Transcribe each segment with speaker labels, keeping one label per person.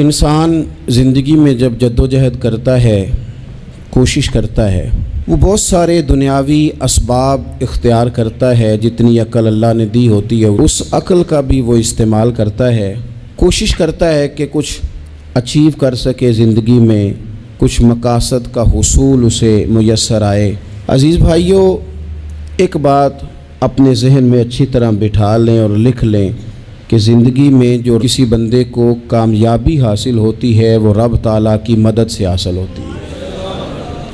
Speaker 1: انسان زندگی میں جب جدوجہد کرتا ہے، کوشش کرتا ہے، وہ بہت سارے دنیاوی اسباب اختیار کرتا ہے، جتنی عقل اللہ نے دی ہوتی ہے اس عقل کا بھی وہ استعمال کرتا ہے، کوشش کرتا ہے کہ کچھ اچیو کر سکے زندگی میں، کچھ مقاصد کا حصول اسے میسر آئے۔ عزیز بھائیوں، ایک بات اپنے ذہن میں اچھی طرح بٹھا لیں اور لکھ لیں کہ زندگی میں جو کسی بندے کو کامیابی حاصل ہوتی ہے وہ رب تعالیٰ کی مدد سے حاصل ہوتی ہے۔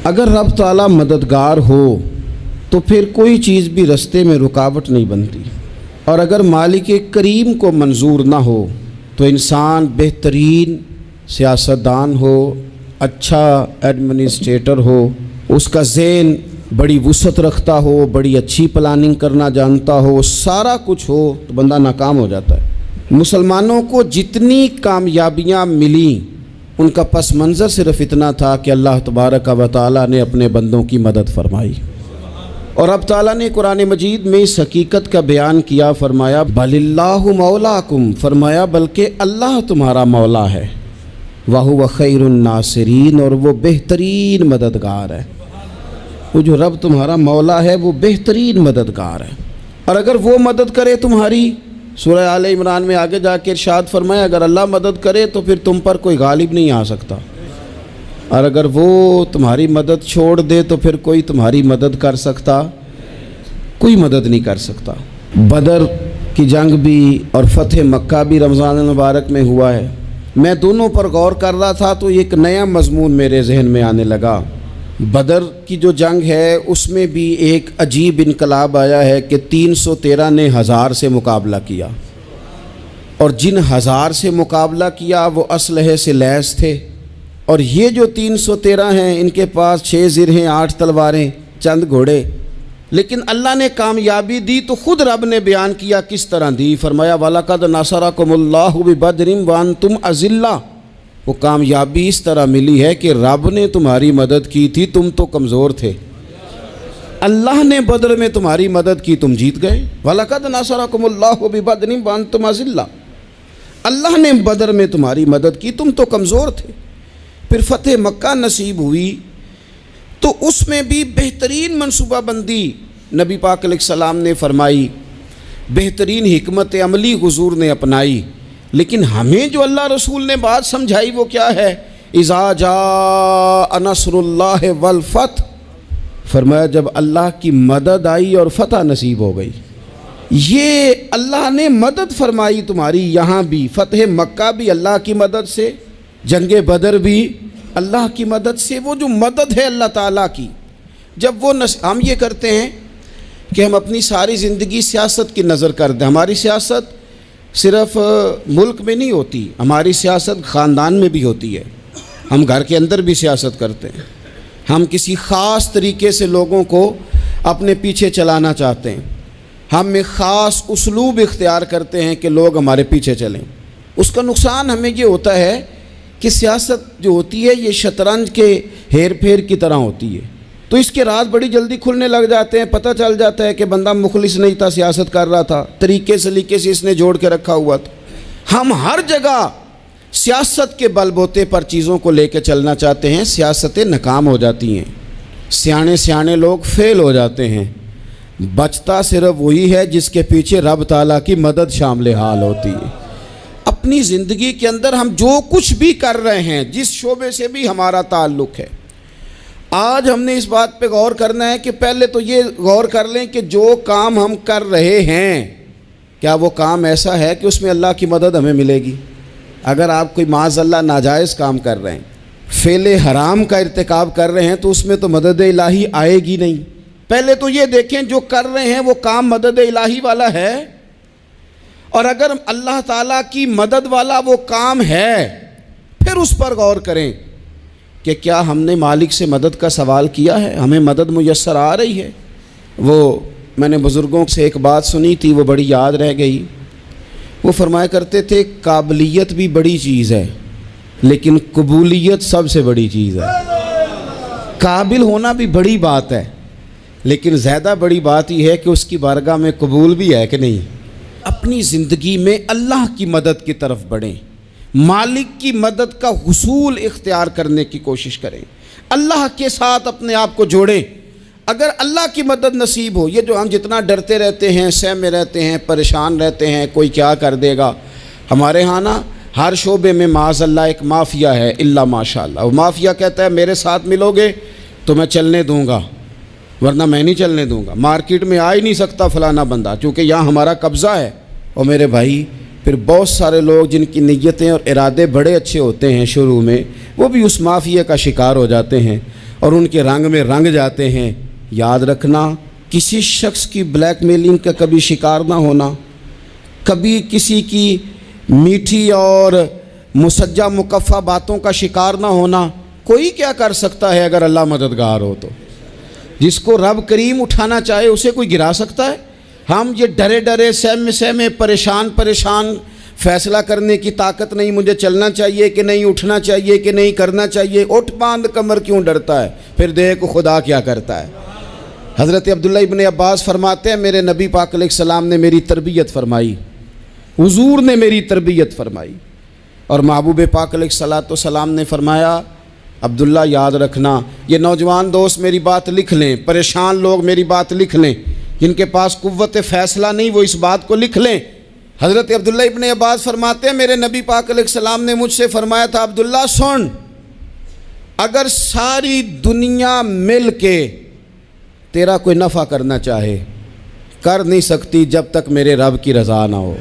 Speaker 1: اگر رب تعالیٰ مددگار ہو تو پھر کوئی چیز بھی رستے میں رکاوٹ نہیں بنتی، اور اگر مالک کریم کو منظور نہ ہو تو انسان بہترین سیاستدان ہو، اچھا ایڈمنسٹریٹر ہو، اس کا ذہن بڑی وسعت رکھتا ہو، بڑی اچھی پلاننگ کرنا جانتا ہو، سارا کچھ ہو، تو بندہ ناکام ہو جاتا ہے۔ مسلمانوں کو جتنی کامیابیاں ملیں ان کا پس منظر صرف اتنا تھا کہ اللہ تبارک و تعالیٰ نے اپنے بندوں کی مدد فرمائی، اور اب تعالیٰ نے قرآن مجید میں اس حقیقت کا بیان کیا، فرمایا بل اللہ مولاکم، فرمایا بلکہ اللہ تمہارا مولا ہے، وَهُوَ خَيْرُ النَّاصِرِينَ، اور وہ بہترین مددگار ہے۔ وہ جو رب تمہارا مولا ہے وہ بہترین مددگار ہے، اور اگر وہ مدد کرے تمہاری، سورہ آل عمران میں آگے جا کے ارشاد فرمایا اگر اللہ مدد کرے تو پھر تم پر کوئی غالب نہیں آ سکتا، اور اگر وہ تمہاری مدد چھوڑ دے تو پھر کوئی تمہاری مدد کر سکتا؟ کوئی مدد نہیں کر سکتا۔ بدر کی جنگ بھی اور فتح مکہ بھی رمضان المبارک میں ہوا ہے۔ میں دونوں پر غور کر رہا تھا تو ایک نیا مضمون میرے ذہن میں آنے لگا۔ بدر کی جو جنگ ہے اس میں بھی ایک عجیب انقلاب آیا ہے کہ 313 نے 1000 سے مقابلہ کیا، اور جن 1000 سے مقابلہ کیا وہ اسلحے سے لیس تھے، اور یہ جو 313 ہیں ان کے پاس 6 زرہیں، 8 تلواریں، چند گھوڑے، لیکن اللہ نے کامیابی دی تو خود رب نے بیان کیا کس طرح دی، فرمایا وَلَقَدْ نَصَرَكُمُ اللَّهُ بِبَدْرٍ وَأَنْتُمْ أَذِلَّةٌ۔ وہ کامیابی اس طرح ملی ہے کہ رب نے تمہاری مدد کی تھی، تم تو کمزور تھے، اللہ نے بدر میں تمہاری مدد کی، تم جیت گئے۔ وَلَقَدْ نَصَرَكُمُ اللَّهُ بِبَدْرٍ وَأَنْتُمْ أَذِلَّةٌ، اللہ نے بدر میں تمہاری مدد کی، تم تو کمزور تھے۔ پھر فتح مکہ نصیب ہوئی تو اس میں بھی بہترین منصوبہ بندی نبی پاک علیہ السلام نے فرمائی، بہترین حکمت عملی حضور نے اپنائی، لیکن ہمیں جو اللہ رسول نے بات سمجھائی وہ کیا ہے؟ اذا جاء نصر اللہ والفتح، فرمایا جب اللہ کی مدد آئی اور فتح نصیب ہو گئی۔ یہ اللہ نے مدد فرمائی تمہاری، یہاں بھی فتح مکہ بھی اللہ کی مدد سے، جنگ بدر بھی اللہ کی مدد سے۔ وہ جو مدد ہے اللہ تعالیٰ کی، جب وہ ہم یہ کرتے ہیں کہ ہم اپنی ساری زندگی سیاست کی نظر کر دیں، ہماری سیاست صرف ملک میں نہیں ہوتی، ہماری سیاست خاندان میں بھی ہوتی ہے، ہم گھر کے اندر بھی سیاست کرتے ہیں، ہم کسی خاص طریقے سے لوگوں کو اپنے پیچھے چلانا چاہتے ہیں، ہم ایک خاص اسلوب اختیار کرتے ہیں کہ لوگ ہمارے پیچھے چلیں۔ اس کا نقصان ہمیں یہ ہوتا ہے کہ سیاست جو ہوتی ہے یہ شطرنج کے ہیر پھیر کی طرح ہوتی ہے، تو اس کے راز بڑی جلدی کھلنے لگ جاتے ہیں، پتہ چل جاتا ہے کہ بندہ مخلص نہیں تھا، سیاست کر رہا تھا، طریقے سلیقے سے اس نے جوڑ کے رکھا ہوا تھا۔ ہم ہر جگہ سیاست کے بل بوتے پر چیزوں کو لے کے چلنا چاہتے ہیں، سیاستیں ناکام ہو جاتی ہیں، سیانے لوگ فیل ہو جاتے ہیں، بچتا صرف وہی ہے جس کے پیچھے رب تعالیٰ کی مدد شامل حال ہوتی ہے۔ اپنی زندگی کے اندر ہم جو کچھ بھی کر رہے ہیں، جس شعبے سے بھی ہمارا تعلق ہے، آج ہم نے اس بات پہ غور کرنا ہے کہ پہلے تو یہ غور کر لیں کہ جو کام ہم کر رہے ہیں کیا وہ کام ایسا ہے کہ اس میں اللہ کی مدد ہمیں ملے گی؟ اگر آپ کوئی معاذ اللہ ناجائز کام کر رہے ہیں، فعل حرام کا ارتکاب کر رہے ہیں، تو اس میں تو مدد الہی آئے گی نہیں۔ پہلے تو یہ دیکھیں جو کر رہے ہیں وہ کام مدد الہی والا ہے، اور اگر اللہ تعالیٰ کی مدد والا وہ کام ہے پھر اس پر غور کریں کہ کیا ہم نے مالک سے مدد کا سوال کیا ہے، ہمیں مدد میسر آ رہی ہے۔ وہ میں نے بزرگوں سے ایک بات سنی تھی، وہ بڑی یاد رہ گئی۔ وہ فرمایا کرتے تھے قابلیت بھی بڑی چیز ہے لیکن قبولیت سب سے بڑی چیز ہے۔ قابل ہونا بھی بڑی بات ہے لیکن زیادہ بڑی بات یہ ہے کہ اس کی بارگاہ میں قبول بھی ہے کہ نہیں۔ اپنی زندگی میں اللہ کی مدد کی طرف بڑھیں، مالک کی مدد کا حصول اختیار کرنے کی کوشش کریں، اللہ کے ساتھ اپنے آپ کو جوڑیں۔ اگر اللہ کی مدد نصیب ہو، یہ جو ہم جتنا ڈرتے رہتے ہیں، سہمے رہتے ہیں، پریشان رہتے ہیں کوئی کیا کر دے گا، ہمارے ہاں نا ہر شعبے میں معاذ اللہ ایک مافیا ہے، الا ماشاء اللہ۔ وہ مافیا کہتا ہے میرے ساتھ ملو گے تو میں چلنے دوں گا، ورنہ میں نہیں چلنے دوں گا، مارکیٹ میں آ ہی نہیں سکتا فلانا بندہ، چونکہ یہاں ہمارا قبضہ ہے۔ اور میرے بھائی پھر بہت سارے لوگ جن کی نیتیں اور ارادے بڑے اچھے ہوتے ہیں شروع میں، وہ بھی اس مافیا کا شکار ہو جاتے ہیں اور ان کے رنگ میں رنگ جاتے ہیں۔ یاد رکھنا، کسی شخص کی بلیک میلنگ کا کبھی شکار نہ ہونا، کبھی کسی کی میٹھی اور مسجع مکفہ باتوں کا شکار نہ ہونا۔ کوئی کیا کر سکتا ہے اگر اللہ مددگار ہو تو؟ جس کو رب کریم اٹھانا چاہے اسے کوئی گرا سکتا ہے؟ ہم یہ ڈرے ڈرے سہمے پریشان فیصلہ کرنے کی طاقت نہیں، مجھے چلنا چاہیے کہ نہیں، اٹھنا چاہیے کہ نہیں، کرنا چاہیے، اٹھ باندھ کمر کیوں ڈرتا ہے؟ پھر دیکھ خدا کیا کرتا ہے۔ حضرت عبداللہ ابن عباس فرماتے ہیں میرے نبی پاک علیہ السلام نے میری تربیت فرمائی، حضور نے میری تربیت فرمائی، اور محبوب پاک علیہ السلام نے فرمایا عبداللہ یاد رکھنا، یہ نوجوان دوست میری بات لکھ لیں، پریشان لوگ میری بات لکھ لیں، جن کے پاس قوت فیصلہ نہیں وہ اس بات کو لکھ لیں۔ حضرت عبداللہ ابن عباس فرماتے ہیں میرے نبی پاک علیہ السلام نے مجھ سے فرمایا تھا عبداللہ سن، اگر ساری دنیا مل کے تیرا کوئی نفع کرنا چاہے کر نہیں سکتی جب تک میرے رب کی رضا نہ ہو،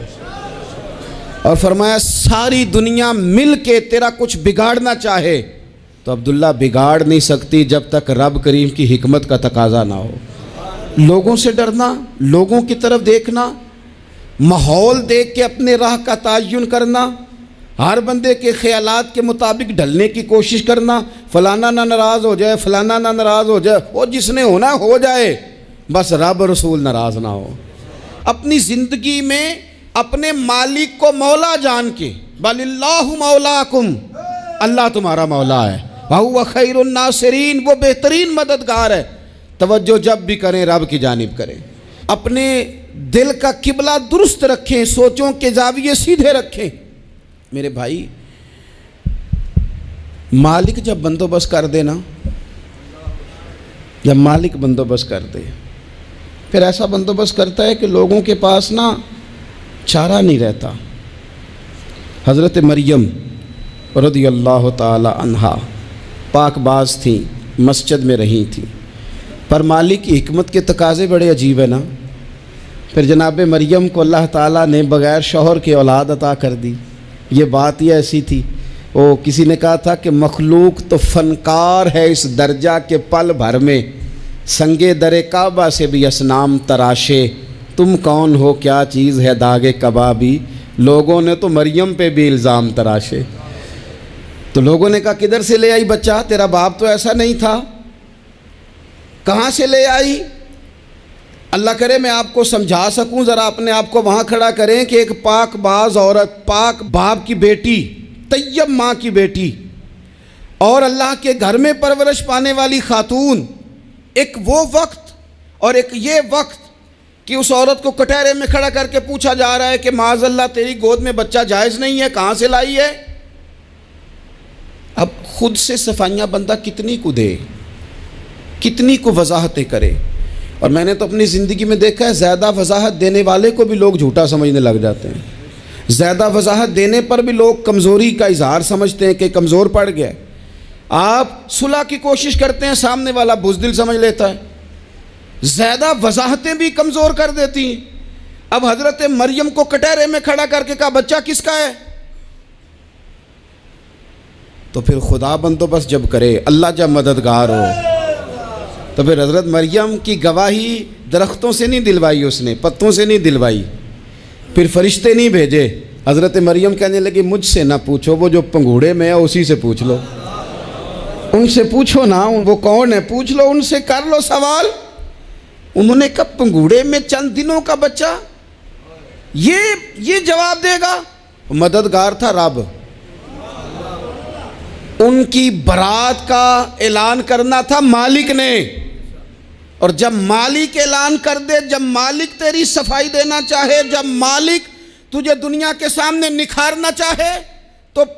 Speaker 1: اور فرمایا ساری دنیا مل کے تیرا کچھ بگاڑنا چاہے تو عبداللہ بگاڑ نہیں سکتی جب تک رب کریم کی حکمت کا تقاضا نہ ہو۔ لوگوں سے ڈرنا، لوگوں کی طرف دیکھنا، ماحول دیکھ کے اپنے راہ کا تعین کرنا، ہر بندے کے خیالات کے مطابق ڈھلنے کی کوشش کرنا، فلانا نہ ناراض ہو جائے، فلانا نہ ناراض ہو جائے، وہ جس نے ہونا ہو جائے، بس رب رسول ناراض نہ ہو۔ اپنی زندگی میں اپنے مالک کو مولا جان کے، بل اللہ مولاکم، اللہ تمہارا مولا ہے، وَهُوَ خَيْرُ النَّاصِرِينَ، وہ بہترین مددگار ہے۔ توجہ جب بھی کریں رب کی جانب کریں، اپنے دل کا قبلہ درست رکھیں، سوچوں کے زاویے سیدھے رکھیں۔ میرے بھائی مالک جب بندوبست کر دے نا، جب مالک بندوبست کر دے پھر ایسا بندوبست کرتا ہے کہ لوگوں کے پاس نا چارہ نہیں رہتا۔ حضرت مریم رضی اللہ تعالی عنہا پاک باز تھیں، مسجد میں رہی تھیں، پر مالک کی حکمت کے تقاضے بڑے عجیب ہیں نا۔ پھر جناب مریم کو اللہ تعالیٰ نے بغیر شوہر کے اولاد عطا کر دی۔ یہ بات ہی ایسی تھی، وہ کسی نے کہا تھا کہ مخلوق تو فنکار ہے اس درجہ کے پل بھر میں، سنگے در کعبہ سے بھی اصنام تراشے، تم کون ہو کیا چیز ہے داغ کبابی، لوگوں نے تو مریم پہ بھی الزام تراشے۔ تو لوگوں نے کہا کدھر سے لے آئی بچہ، تیرا باپ تو ایسا نہیں تھا، کہاں سے لے آئی؟ اللہ کرے میں آپ کو سمجھا سکوں، ذرا اپنے آپ کو وہاں کھڑا کریں کہ ایک پاک باز عورت، پاک باپ کی بیٹی، طیب ماں کی بیٹی، اور اللہ کے گھر میں پرورش پانے والی خاتون، ایک وہ وقت اور ایک یہ وقت کہ اس عورت کو کٹہرے میں کھڑا کر کے پوچھا جا رہا ہے کہ معاذ اللہ تیری گود میں بچہ جائز نہیں ہے، کہاں سے لائی ہے؟ اب خود سے صفائیاں بندہ کتنی کو دے، کتنی کو وضاحتیں کرے۔ اور میں نے تو اپنی زندگی میں دیکھا ہے زیادہ وضاحت دینے والے کو بھی لوگ جھوٹا سمجھنے لگ جاتے ہیں، زیادہ وضاحت دینے پر بھی لوگ کمزوری کا اظہار سمجھتے ہیں کہ کمزور پڑ گیا۔ آپ صلح کی کوشش کرتے ہیں، سامنے والا بزدل سمجھ لیتا ہے، زیادہ وضاحتیں بھی کمزور کر دیتی ہیں۔ اب حضرت مریم کو کٹہرے میں کھڑا کر کے کہا بچہ کس کا ہے؟ تو پھر خدا بندوبست جب کرے، اللہ جب مددگار ہو، تو پھر حضرت مریم کی گواہی درختوں سے نہیں دلوائی، اس نے پتوں سے نہیں دلوائی، پھر فرشتے نہیں بھیجے۔ حضرت مریم کہنے لگی مجھ سے نہ پوچھو، وہ جو پنگوڑے میں ہے اسی سے پوچھ لو، ان سے پوچھو نا، وہ کون ہے پوچھ لو، ان سے کر لو سوال۔ انہوں نے کہا پنگوڑے میں چند دنوں کا بچہ، یہ جواب دے گا؟ مددگار تھا رب، ان کی برات کا اعلان کرنا تھا مالک نے، اور جب مالک اعلان کر دے، جب مالک تیری صفائی دینا چاہے، جب مالک تجھے دنیا کے سامنے نکھارنا چاہے، تو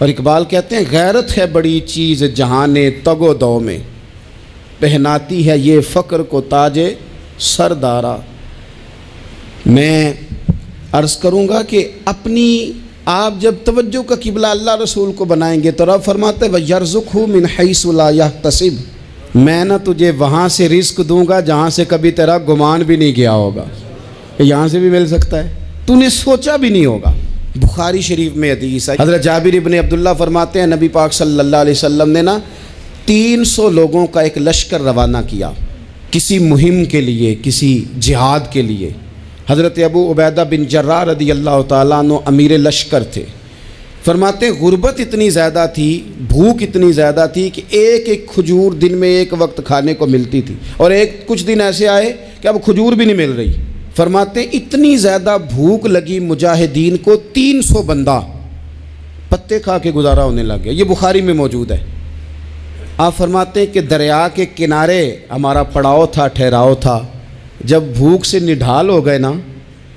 Speaker 1: اور اقبال کہتے ہیں غیرت ہے بڑی چیز جہان تگ و دو میں، پہناتی ہے یہ فقر کو تاج سردارا۔ میں عرض کروں گا کہ اپنی آپ جب توجہ کا قبلہ اللہ رسول کو بنائیں گے تو رب فرماتے ہیں وَيَرْزُقْهُ مِنْ حَيْثُ لَا يَحْتَسِبُ، میں نہ تجھے وہاں سے رزق دوں گا جہاں سے کبھی تیرا گمان بھی نہیں کیا ہوگا، یہاں سے بھی مل سکتا ہے، تو نے سوچا بھی نہیں ہوگا۔ بخاری شریف میں حدیث ہے، حضرت جابر ابن عبداللہ فرماتے ہیں نبی پاک صلی اللہ علیہ وسلم نے 300 لوگوں کا ایک لشکر روانہ کیا کسی مہم کے لیے، کسی جہاد کے لیے۔ حضرت ابو عبیدہ بن جراح رضی اللہ تعالیٰ عنہ امیر لشکر تھے۔ فرماتے ہیں غربت اتنی زیادہ تھی، بھوک اتنی زیادہ تھی کہ ایک ایک کھجور دن میں ایک وقت کھانے کو ملتی تھی، اور کچھ دن ایسے آئے کہ اب کھجور بھی نہیں مل رہی۔ فرماتے ہیں اتنی زیادہ بھوک لگی مجاہدین کو 300 بندہ پتے کھا کے گزارا ہونے لگ گیا۔ یہ بخاری میں موجود ہے۔ آپ فرماتے ہیں کہ دریا کے کنارے ہمارا پڑاؤ تھا، ٹھہراؤ تھا، جب بھوک سے نڈھال ہو گئے نا،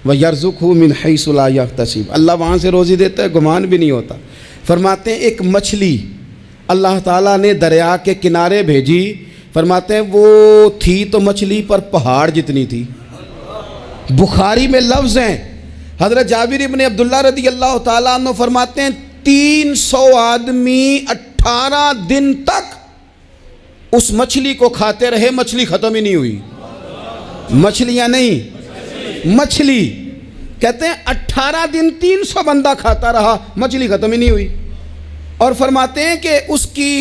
Speaker 1: وَيَرْزُقْهُ مِنْ حَيْثُ لَا يَحْتَسِبُ، اللہ وہاں سے روزی دیتا ہے، گمان بھی نہیں ہوتا۔ فرماتے ہیں ایک مچھلی اللہ تعالیٰ نے دریا کے کنارے بھیجی، فرماتے ہیں وہ تھی تو مچھلی پر پہاڑ جتنی تھی۔ بخاری میں لفظ ہیں، حضرت جابر ابن عبداللہ رضی اللہ تعالیٰ عنہ فرماتے ہیں 300 آدمی 18 دن تک اس مچھلی کو کھاتے رہے، مچھلی ختم ہی نہیں ہوئی۔ مچھلیاں نہیں، مچھلی کہتے ہیں 18 دن 300 بندہ کھاتا رہا، مچھلی ختم ہی نہیں ہوئی۔ اور فرماتے ہیں کہ اس کی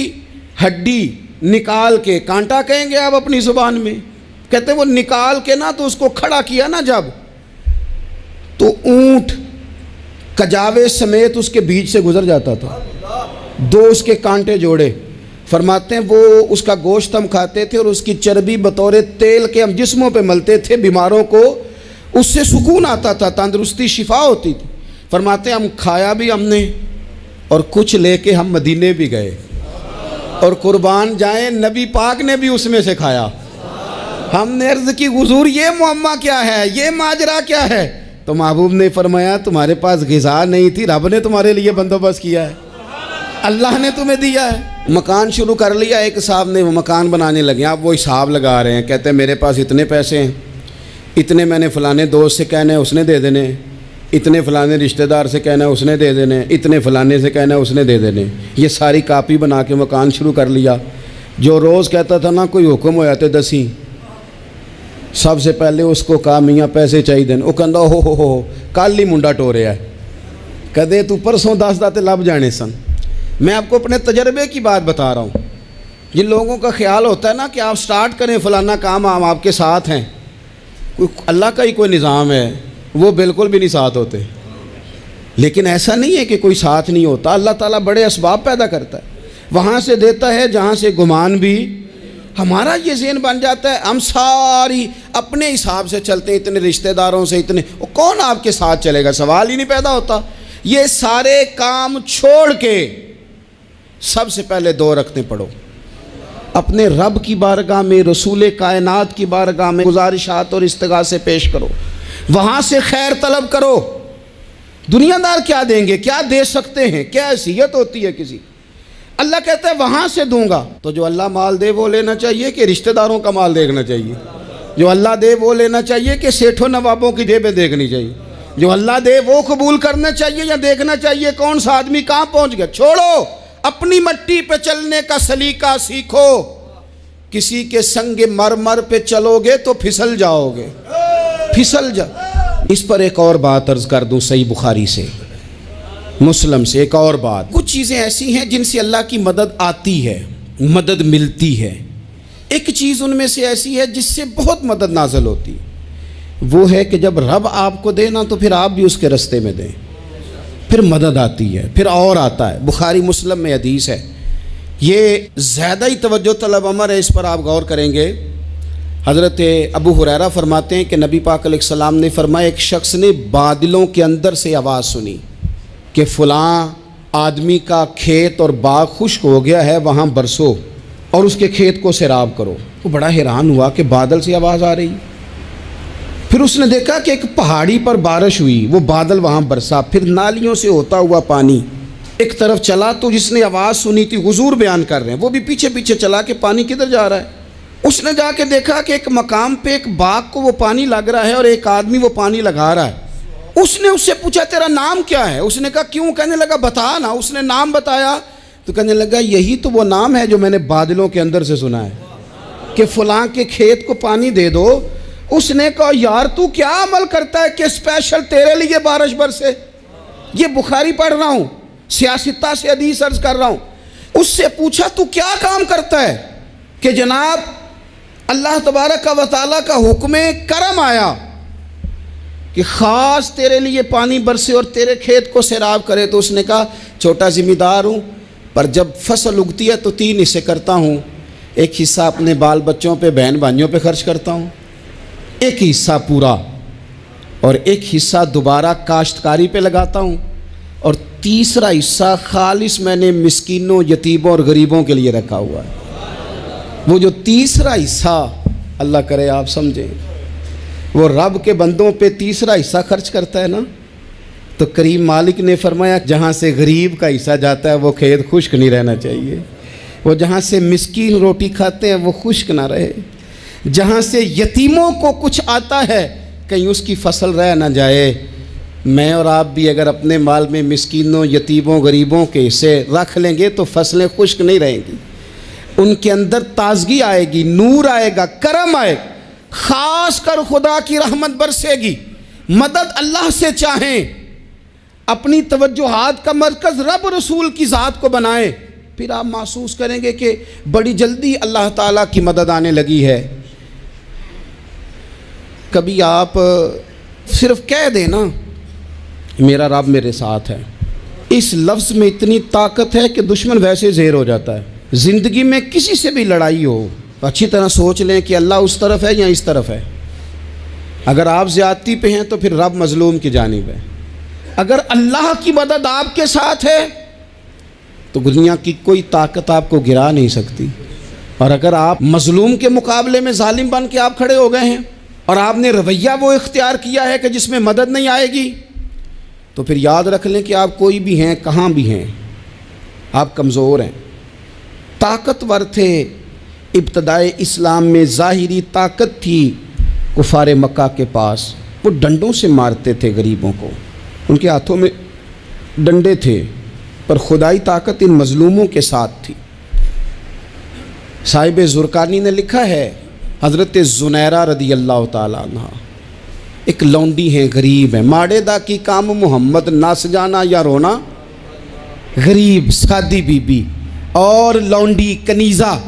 Speaker 1: ہڈی نکال کے، کانٹا کہیں گے آپ اپنی زبان میں، کہتے ہیں وہ نکال کے نا تو اس کو کھڑا کیا نا جب، تو اونٹ کجاوے سمیت اس کے بیچ سے گزر جاتا تھا، 2 اس کے کانٹے جوڑے۔ فرماتے ہیں وہ اس کا گوشت ہم کھاتے تھے اور اس کی چربی بطور تیل کے ہم جسموں پہ ملتے تھے، بیماروں کو اس سے سکون آتا تھا، تندرستی شفا ہوتی تھی۔ فرماتے ہیں ہم کھایا بھی ہم نے، اور کچھ لے کے ہم مدینے بھی گئے، اور قربان جائیں نبی پاک نے بھی اس میں سے کھایا۔ ہم نے عرض کی حضور یہ معمہ کیا ہے، یہ ماجرا کیا ہے؟ تو محبوب نے فرمایا تمہارے پاس غذا نہیں تھی، رب نے تمہارے لیے بندوبست کیا ہے، اللہ نے تمہیں دیا ہے۔ مکان شروع کر لیا، ایک صاحب نے وہ مکان بنانے لگے، آپ وہ حساب لگا رہے ہیں، کہتے ہیں میرے پاس اتنے پیسے ہیں، اتنے میں نے فلانے دوست سے کہنا ہے اس نے دے دینے، اتنے فلانے رشتہ دار سے کہنا ہے اس نے دے دینے، اتنے فلانے سے کہنا ہے اس نے دے دینے۔ یہ ساری کاپی بنا کے مکان شروع کر لیا۔ جو روز کہتا تھا نا کوئی حکم ہو جاتے 10 سب سے پہلے اس کو کہا میاں پیسے چاہیے دین، وہ کہندا ہو کل ہی منڈا ٹوریا ہے، کدے تو پرسوں 10 داتے لب جانے سن۔ میں آپ کو اپنے تجربے کی بات بتا رہا ہوں۔ جن لوگوں کا خیال ہوتا ہے نا کہ آپ سٹارٹ کریں فلانا کام، ہم آپ کے ساتھ ہیں، کوئی اللہ کا ہی کوئی نظام ہے، وہ بالکل بھی نہیں ساتھ ہوتے۔ لیکن ایسا نہیں ہے کہ کوئی ساتھ نہیں ہوتا، اللہ تعالیٰ بڑے اسباب پیدا کرتا ہے، وہاں سے دیتا ہے جہاں سے گمان بھی۔ ہمارا یہ ذہن بن جاتا ہے ہم ساری اپنے حساب سے چلتے ہیں، اتنے رشتہ داروں سے اتنے، وہ کون آپ کے ساتھ چلے گا؟ سوال ہی نہیں پیدا ہوتا۔ یہ سارے کام چھوڑ کے سب سے پہلے 2 رکعتیں پڑھو، اپنے رب کی بارگاہ میں، رسول کائنات کی بارگاہ میں گزارشات اور استغاثے پیش کرو، وہاں سے خیر طلب کرو۔ دنیا دار کیا دیں گے، کیا دے سکتے ہیں، کیا حیثیت ہوتی ہے کسی؟ اللہ کہتا ہے وہاں سے دوں گا۔ تو جو اللہ مال دے وہ لینا چاہیے کہ رشتہ داروں کا مال دیکھنا چاہیے؟ جو اللہ دے وہ لینا چاہیے کہ سیٹھوں نوابوں کی جیبیں دیکھنی چاہیے؟ جو اللہ دے وہ قبول کرنا چاہیے یا دیکھنا چاہیے کون سا آدمی کہاں پہنچ گیا؟ چھوڑو، اپنی مٹی پہ چلنے کا سلیقہ سیکھو۔ کسی کے سنگ مرمر پہ چلو گے تو پھسل جاؤ گے، پھسل جا۔ اس پر ایک اور بات عرض کر دوں، صحیح بخاری سے، مسلم سے ایک اور بات۔ کچھ چیزیں ایسی ہیں جن سے اللہ کی مدد آتی ہے، مدد ملتی ہے۔ ایک چیز ان میں سے ایسی ہے جس سے بہت مدد نازل ہوتی ہے، وہ ہے کہ جب رب آپ کو دے نا تو پھر آپ بھی اس کے رستے میں دیں، پھر مدد آتی ہے، پھر اور آتا ہے۔ بخاری مسلم میں حدیث ہے، یہ زیادہ ہی توجہ طلب امر ہے، اس پر آپ غور کریں گے۔ حضرت ابو ہریرہ فرماتے ہیں کہ نبی پاک علیہ السلام نے فرمایا ایک شخص نے بادلوں کے اندر سے آواز سنی کہ فلاں آدمی کا کھیت اور باغ خشک ہو گیا ہے، وہاں برسو اور اس کے کھیت کو سیراب کرو۔ وہ بڑا حیران ہوا کہ بادل سے آواز آ رہی۔ پھر اس نے دیکھا کہ ایک پہاڑی پر بارش ہوئی، وہ بادل وہاں برسا، پھر نالیوں سے ہوتا ہوا پانی ایک طرف چلا تو جس نے آواز سنی تھی حضور بیان کر رہے ہیں، وہ بھی پیچھے پیچھے چلا کہ پانی کدھر جا رہا ہے۔ اس نے جا کے دیکھا کہ ایک مقام پہ ایک باغ کو وہ پانی لگ رہا ہے اور ایک آدمی وہ پانی لگا رہا ہے۔ اس نے اس سے پوچھا تیرا نام کیا ہے؟ اس نے کہا کیوں؟ کہنے لگا بتا نا۔ اس نے نام بتایا تو کہنے لگا یہی تو وہ نام ہے جو میں نے بادلوں کے اندر سے سنا ہے کہ فلاں کے کھیت کو پانی دے دو۔ اس نے کہا یار تو کیا عمل کرتا ہے کہ اسپیشل تیرے لیے بارش برسے؟ یہ بخاری پڑھ رہا ہوں، سیاستہ سے حدیث عرض کر رہا ہوں۔ اس سے پوچھا تو کیا کام کرتا ہے کہ جناب اللہ تبارک و تعالیٰ کا حکم کرم آیا کہ خاص تیرے لیے پانی برسے اور تیرے کھیت کو سیراب کرے؟ تو اس نے کہا چھوٹا ذمہ دار ہوں، پر جب فصل اگتی ہے تو 3 حصے کرتا ہوں، ایک حصہ اپنے بال بچوں پہ بہن بھائیوں پہ خرچ کرتا ہوں، ایک حصہ پورا، اور ایک حصہ دوبارہ کاشتکاری پہ لگاتا ہوں، اور تیسرا حصہ خالص میں نے مسکینوں، یتیموں اور غریبوں کے لیے رکھا ہوا ہے۔ وہ جو تیسرا حصہ اللہ کرے آپ سمجھیں، وہ رب کے بندوں پہ تیسرا حصہ خرچ کرتا ہے نا، تو کریم مالک نے فرمایا جہاں سے غریب کا حصہ جاتا ہے وہ کھیت خشک نہیں رہنا چاہیے، وہ جہاں سے مسکین روٹی کھاتے ہیں وہ خشک نہ رہے، جہاں سے یتیموں کو کچھ آتا ہے کہیں اس کی فصل رہ نہ جائے۔ میں اور آپ بھی اگر اپنے مال میں مسکینوں، یتیموں، غریبوں کے حصے رکھ لیں گے تو فصلیں خشک نہیں رہیں گی، ان کے اندر تازگی آئے گی، نور آئے گا، کرم آئے گا، خاص کر خدا کی رحمت برسے گی۔ مدد اللہ سے چاہیں، اپنی توجہات کا مرکز رب رسول کی ذات کو بنائیں، پھر آپ محسوس کریں گے کہ بڑی جلدی اللہ تعالیٰ کی مدد آنے لگی ہے۔ کبھی آپ صرف کہہ دیں نا میرا رب میرے ساتھ ہے، اس لفظ میں اتنی طاقت ہے کہ دشمن ویسے زہر ہو جاتا ہے۔ زندگی میں کسی سے بھی لڑائی ہو تو اچھی طرح سوچ لیں کہ اللہ اس طرف ہے یا اس طرف ہے۔ اگر آپ زیادتی پہ ہیں تو پھر رب مظلوم کی جانب ہے۔ اگر اللہ کی مدد آپ کے ساتھ ہے تو دنیا کی کوئی طاقت آپ کو گرا نہیں سکتی، اور اگر آپ مظلوم کے مقابلے میں ظالم بن کے آپ کھڑے ہو گئے ہیں اور آپ نے رویہ وہ اختیار کیا ہے کہ جس میں مدد نہیں آئے گی، تو پھر یاد رکھ لیں کہ آپ کوئی بھی ہیں، کہاں بھی ہیں، آپ کمزور ہیں۔ طاقتور تھے ابتدائے اسلام میں، ظاہری طاقت تھی کفار مکہ کے پاس، وہ ڈنڈوں سے مارتے تھے غریبوں کو، ان کے ہاتھوں میں ڈنڈے تھے، پر خدائی طاقت ان مظلوموں کے ساتھ تھی۔ صاحب زرقانی نے لکھا ہے حضرت زنیرہ رضی اللہ تعالیٰ عنہ ایک لونڈی ہیں، غریب ہیں، ماڑے دا کی کام محمد نس جانا یا رونا، غریب سادی بی بی اور لونڈی کنیزہ،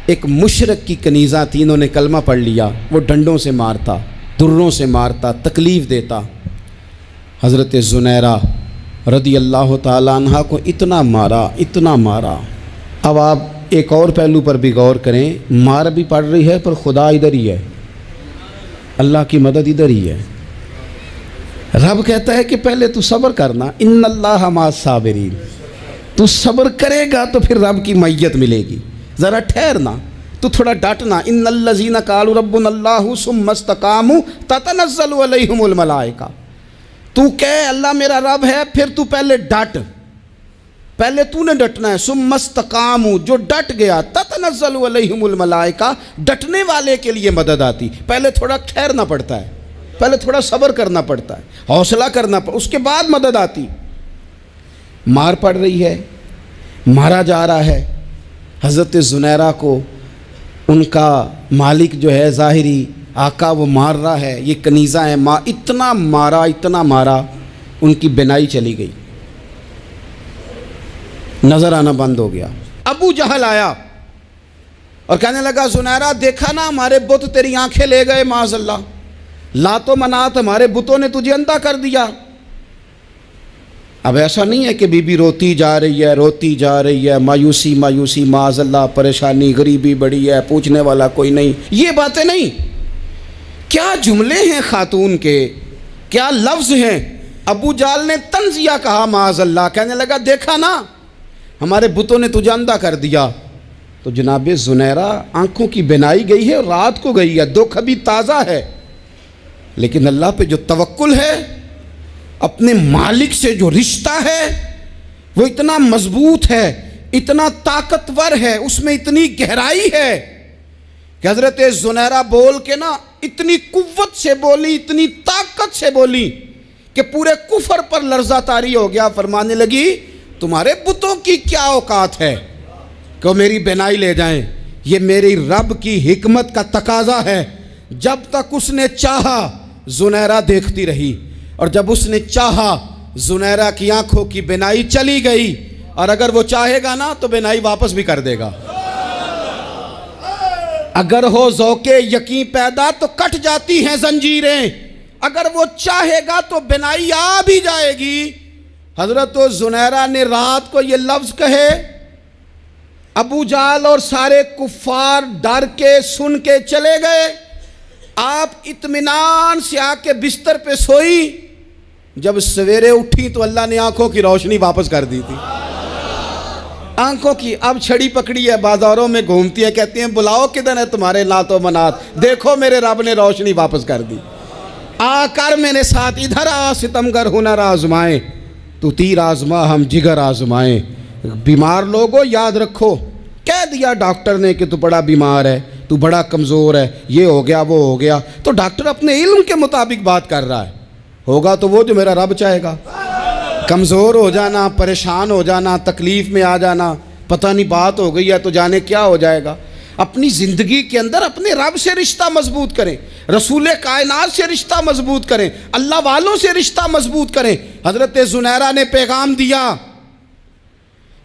Speaker 1: ایک مشرک کی کنیزہ تھی، انہوں نے کلمہ پڑھ لیا، وہ ڈنڈوں سے مارتا، دروں سے مارتا، تکلیف دیتا۔ حضرت زنیرہ رضی اللہ تعالیٰ عنہ کو اتنا مارا، اتنا مارا۔ اب آپ ایک اور پہلو پر بھی غور کریں، مار بھی پڑ رہی ہے پر خدا ادھر ہی ہے، اللہ کی مدد ادھر ہی ہے۔ رب کہتا ہے کہ پہلے تو صبر کرنا، ان اللہ مع الصابرین، تو صبر کرے گا تو پھر رب کی معیت ملے گی، ذرا ٹھہرنا، تو تھوڑا ڈٹنا۔ ان الذین قالوا ربنا اللہ ثم استقاموا تتنزل علیہم الملائکہ، تو کہے اللہ میرا رب ہے، پھر تو پہلے ڈٹ، پہلے تو نے ڈٹنا ہے۔ ثم استقاموا، جو ڈٹ گیا، تتنزل علیہم الملائکہ، ڈٹنے والے کے لیے مدد آتی، پہلے تھوڑا ٹھہرنا پڑتا ہے، پہلے تھوڑا صبر کرنا پڑتا ہے، حوصلہ کرنا پڑتا ہے، اس کے بعد مدد آتی۔ مار پڑ رہی ہے، مارا جا رہا ہے حضرت زنیرہ کو، ان کا مالک جو ہے ظاہری آقا وہ مار رہا ہے، یہ کنیزہ ہے، اتنا مارا اتنا مارا، ان کی بینائی چلی گئی، نظر آنا بند ہو گیا۔ ابو جہل آیا اور کہنے لگا زنیرہ دیکھا نا ہمارے بت تیری آنکھیں لے گئے، معاذ اللہ، لات و منات ہمارے بتوں نے تجھے اندھا کر دیا۔ اب ایسا نہیں ہے کہ بی بی روتی جا رہی ہے، روتی جا رہی ہے، مایوسی مایوسی، معاذ اللہ، پریشانی، غریبی بڑی ہے، پوچھنے والا کوئی نہیں، یہ باتیں نہیں۔ کیا جملے ہیں خاتون کے، کیا لفظ ہیں۔ ابو جہل نے تنزیہ کہا، معاذ اللہ، کہنے لگا دیکھا نا ہمارے بتوں نے تجھے اندھا کر دیا۔ تو جناب زنیرہ آنکھوں کی بینائی گئی ہے، رات کو گئی ہے، دکھ ابھی تازہ ہے، لیکن اللہ پہ جو توکل ہے، اپنے مالک سے جو رشتہ ہے، وہ اتنا مضبوط ہے، اتنا طاقتور ہے، اس میں اتنی گہرائی ہے کہ حضرت زنیرہ بول کے نا اتنی قوت سے بولی، اتنی طاقت سے بولی کہ پورے کفر پر لرزہ طاری ہو گیا۔ فرمانے لگی تمہارے بتوں کی کیا اوقات ہے کہ میری بینائی لے جائیں؟ یہ میری رب کی حکمت کا تقاضا ہے۔ جب تک اس نے چاہا زنیرہ دیکھتی رہی، اور جب اس نے چاہا زنیرہ کی آنکھوں کی بینائی چلی گئی، اور اگر وہ چاہے گا نا تو بینائی واپس بھی کر دے گا۔ اگر ہو ذوق یقین پیدا تو کٹ جاتی ہیں زنجیریں، اگر وہ چاہے گا تو بینائی آ بھی جائے گی۔ حضرت زنیرہ نے رات کو یہ لفظ کہے، ابو جہل اور سارے کفار ڈر کے سن کے چلے گئے، آپ اطمینان سے آ کے بستر پہ سوئی۔ جب سویرے اٹھی تو اللہ نے آنکھوں کی روشنی واپس کر دی تھی۔ آنکھوں کی اب چھڑی پکڑی ہے، بازاروں میں گھومتی ہے، کہتی ہیں بلاؤ کدھر ہے تمہارے نعت و منات، دیکھو میرے رب نے روشنی واپس کر دی۔ آ کر میرے ساتھ ادھر آ ستمگر ہنر آزمائیں، تو تیر آزما ہم جگر آزمائیں۔ بیمار لوگوں یاد رکھو، کہہ دیا ڈاکٹر نے کہ تو بڑا بیمار ہے، تو بڑا کمزور ہے، یہ ہو گیا وہ ہو گیا، تو ڈاکٹر اپنے علم کے مطابق بات کر رہا ہے، ہوگا تو وہ جو میرا رب چاہے گا۔ کمزور ہو جانا، پریشان ہو جانا، تکلیف میں آ جانا، پتہ نہیں بات ہو گئی ہے تو جانے کیا ہو جائے گا۔ اپنی زندگی کے اندر اپنے رب سے رشتہ مضبوط کریں، رسول کائنات سے رشتہ مضبوط کریں، اللہ والوں سے رشتہ مضبوط کریں۔ حضرت زنیرہ نے پیغام دیا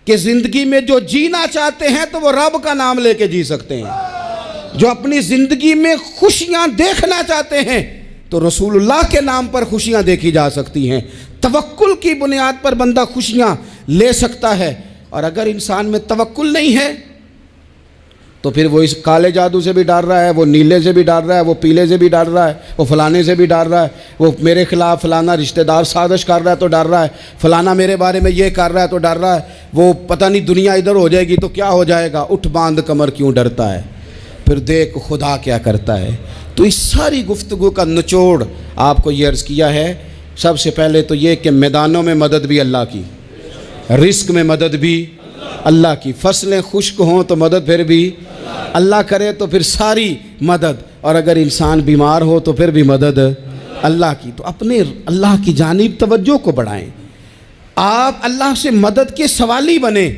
Speaker 1: کہ زندگی میں جو جینا چاہتے ہیں تو وہ رب کا نام لے کے جی سکتے ہیں، جو اپنی زندگی میں خوشیاں دیکھنا چاہتے ہیں تو رسول اللہ کے نام پر خوشیاں دیکھی جا سکتی ہیں۔ توکل کی بنیاد پر بندہ خوشیاں لے سکتا ہے، اور اگر انسان میں توکل نہیں ہے تو پھر وہ اس کالے جادو سے بھی ڈر رہا ہے، وہ نیلے سے بھی ڈر رہا ہے، وہ پیلے سے بھی ڈر رہا ہے، وہ فلانے سے بھی ڈر رہا ہے، وہ میرے خلاف فلانا رشتہ دار سازش کر رہا ہے تو ڈر رہا ہے، فلانا میرے بارے میں یہ کر رہا ہے تو ڈر رہا ہے، وہ پتہ نہیں دنیا ادھر ہو جائے گی تو کیا ہو جائے گا، اٹھ باندھ کمر کیوں ڈرتا ہے، پھر دیکھ خدا کیا کرتا ہے۔ تو اس ساری گفتگو کا نچوڑ آپ کو یہ عرض کیا ہے، سب سے پہلے تو یہ کہ میدانوں میں مدد بھی اللہ کی، رزق میں مدد بھی اللہ کی، فصلیں خشک ہوں تو مدد پھر بھی اللہ کرے، تو پھر ساری مدد، اور اگر انسان بیمار ہو تو پھر بھی مدد اللہ کی۔ تو اپنے اللہ کی جانب توجہ کو بڑھائیں، آپ اللہ سے مدد کے سوالی بنیں۔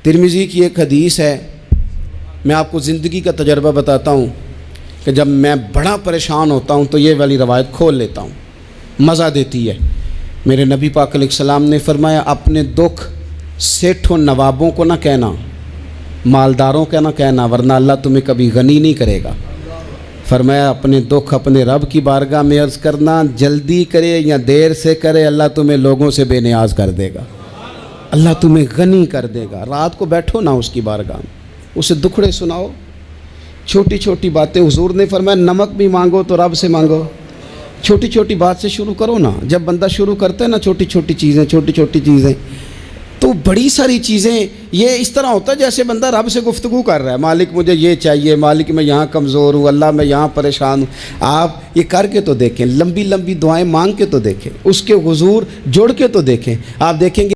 Speaker 1: ترمذی کی ایک حدیث ہے، میں آپ کو زندگی کا تجربہ بتاتا ہوں کہ جب میں بڑا پریشان ہوتا ہوں تو یہ والی روایت کھول لیتا ہوں، مزہ دیتی ہے۔ میرے نبی پاک علیہ السلام نے فرمایا اپنے دکھ سیٹھوں نوابوں کو نہ کہنا، مالداروں کا نہ کہنا، ورنہ اللہ تمہیں کبھی غنی نہیں کرے گا۔ فرمایا اپنے دکھ اپنے رب کی بارگاہ میں عرض کرنا، جلدی کرے یا دیر سے کرے اللہ تمہیں لوگوں سے بے نیاز کر دے گا، اللہ تمہیں غنی کر دے گا۔ رات کو بیٹھو نا اس کی بارگاہ میں، اسے دکھڑے سناؤ، چھوٹی چھوٹی باتیں۔ حضور نے فرمایا نمک بھی مانگو تو رب سے مانگو، چھوٹی چھوٹی بات سے شروع کرو نا۔ جب بندہ شروع کرتا ہے نا چھوٹی چھوٹی چیزیں تو بڑی ساری چیزیں یہ اس طرح ہوتا ہے جیسے بندہ رب سے گفتگو کر رہا ہے، مالک مجھے یہ چاہیے، مالک میں یہاں کمزور ہوں، اللہ میں یہاں پریشان ہوں۔ آپ یہ کر کے تو دیکھیں، لمبی لمبی دعائیں مانگ کے تو دیکھیں، اس کے حضور جوڑ کے تو دیکھیں، آپ دیکھیں گے